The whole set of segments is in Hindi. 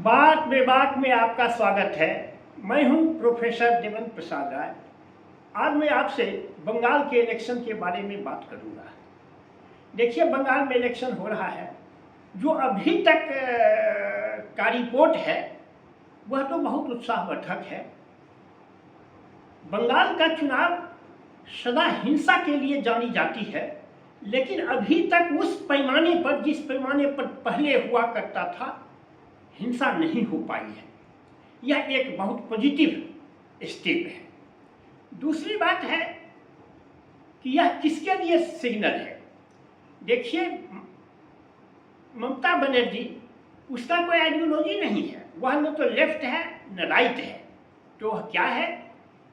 बात बेबाक में आपका स्वागत है। मैं हूं प्रोफेसर देवेंद्र प्रसाद राय। आज मैं आपसे बंगाल के इलेक्शन के बारे में बात करूंगा। देखिए, बंगाल में इलेक्शन हो रहा है। जो अभी तक का रिपोर्ट है वह तो बहुत उत्साहवर्धक है। बंगाल का चुनाव सदा हिंसा के लिए जानी जाती है, लेकिन अभी तक उस पैमाने पर जिस पैमाने पर पहले हुआ करता था हिंसा नहीं हो पाई है। यह एक बहुत पॉजिटिव स्टेप है। दूसरी बात है कि यह किसके लिए सिग्नल है। देखिए, ममता बनर्जी, उसका कोई आइडियोलॉजी नहीं है। वह न तो लेफ्ट है न राइट है। तो वह क्या है?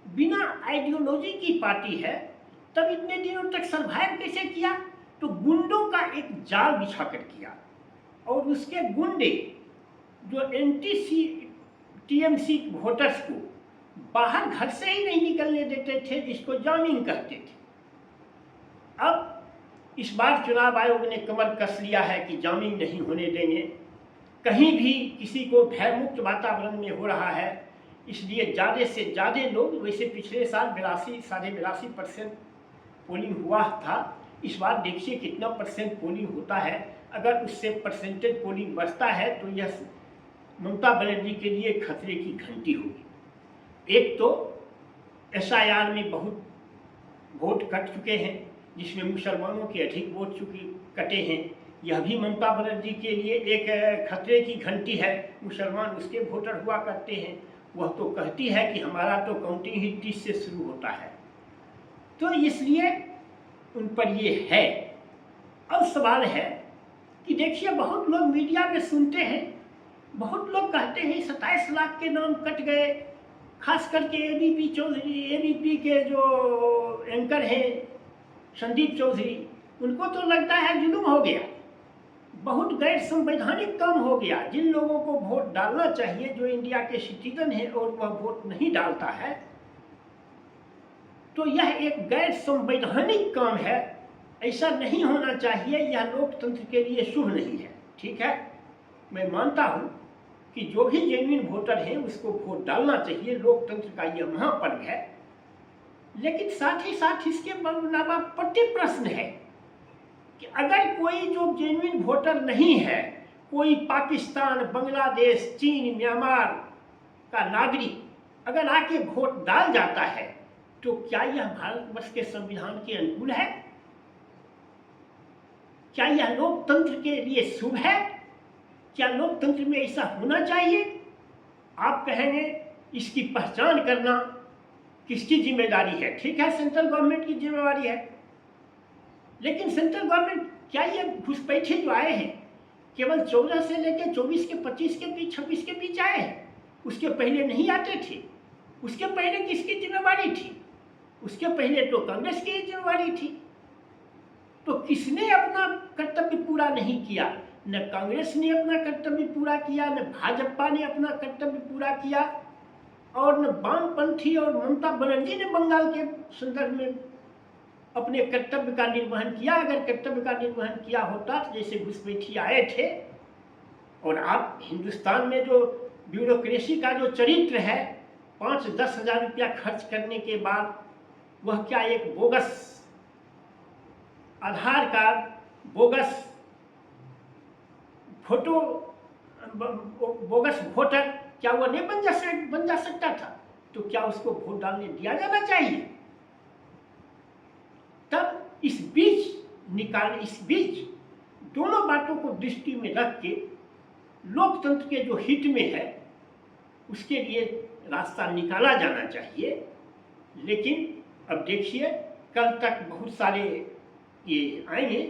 बिना आइडियोलॉजी की पार्टी है। तब इतने दिनों तक सर्वाइव कैसे किया? तो गुंडों का एक जाल बिछाकर किया, और उसके गुंडे जो एंटी टीएमसी वोटर्स को बाहर घर से ही नहीं निकलने देते थे, जिसको जामिंग कहते थे। अब इस बार चुनाव आयोग ने कमर कस लिया है कि जामिंग नहीं होने देंगे। कहीं भी किसी को भयमुक्त वातावरण में हो रहा है, इसलिए ज़्यादा से ज़्यादा लोग, वैसे पिछले साल 82-82% पोलिंग हुआ था। इस बार देखिए कितना परसेंट पोलिंग होता है। अगर उससे परसेंटेज पोलिंग बढ़ता है तो यह ममता बनर्जी के लिए खतरे की घंटी होगी। एक तो एसआईआर में बहुत वोट कट चुके हैं, जिसमें मुसलमानों के अधिक वोट कटे हैं। यह भी ममता बनर्जी के लिए एक खतरे की घंटी है। मुसलमान उसके वोटर हुआ करते हैं। वह तो कहती है कि हमारा तो काउंटिंग ही 30 से शुरू होता है, तो इसलिए उन पर ये है। अब सवाल है कि देखिए, बहुत लोग मीडिया में सुनते हैं, बहुत लोग कहते हैं 27 लाख के नाम कट गए। खास करके एबीपी के जो एंकर हैं संदीप चौधरी, उनको तो लगता है जुल्म हो गया, बहुत गैर संवैधानिक काम हो गया। जिन लोगों को वोट डालना चाहिए, जो इंडिया के सिटीजन हैं, और वह वोट नहीं डालता है, तो यह एक गैर संवैधानिक काम है। ऐसा नहीं होना चाहिए। यह लोकतंत्र के लिए शुभ नहीं है। ठीक है, मैं मानता हूं कि जो भी जेन्युइन वोटर हैं उसको वोट डालना चाहिए। लोकतंत्र का यह महापर्व है। लेकिन साथ ही साथ इसके अलावा पट्टी प्रश्न है कि अगर कोई जो जेन्युइन वोटर नहीं है, कोई पाकिस्तान, बांग्लादेश, चीन, म्यांमार का नागरिक अगर आके वोट डाल जाता है, तो क्या यह भारतवर्ष के संविधान के अनुकूल है? क्या यह लोकतंत्र के लिए शुभ है? क्या लोकतंत्र में ऐसा होना चाहिए? आप कहेंगे इसकी पहचान करना किसकी जिम्मेदारी है? ठीक है, सेंट्रल गवर्नमेंट की जिम्मेदारी है। लेकिन सेंट्रल गवर्नमेंट, क्या ये घुसपैठे जो आए हैं केवल 14 से लेकर 24 के 25 के बीच 26 के बीच आए हैं? उसके पहले नहीं आते थे। उसके पहले किसकी जिम्मेवारी थी? उसके पहले तो कांग्रेस की जिम्मेवारी थी। तो किसने अपना कर्तव्य पूरा नहीं किया? न कांग्रेस ने अपना कर्तव्य पूरा किया, न भाजपा ने अपना कर्तव्य पूरा किया, और न वामपंथी और ममता बनर्जी ने बंगाल के संदर्भ में अपने कर्तव्य का निर्वहन किया। अगर कर्तव्य का निर्वहन किया होता, तो जैसे घुसपैठी आए थे, और आप हिंदुस्तान में जो ब्यूरोक्रेसी का जो चरित्र है, 5-10 हज़ार रुपया खर्च करने के बाद वह क्या एक bogus Aadhaar card, bogus photo, bogus voter, क्या वो नहीं बन जा सकता था? तो क्या उसको वोट डालने दिया जाना चाहिए? तब इस बीच दोनों बातों को दृष्टि में रख के लोकतंत्र के जो हित में है उसके लिए रास्ता निकाला जाना चाहिए। लेकिन अब देखिए, कल तक बहुत सारे ये आएंगे,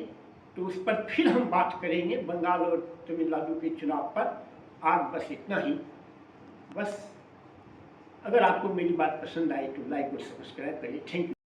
तो उस पर फिर हम बात करेंगे, बंगाल और तमिलनाडु के चुनाव पर। आज बस इतना ही। बस अगर आपको मेरी बात पसंद आए तो लाइक और सब्सक्राइब करिए। Thank you.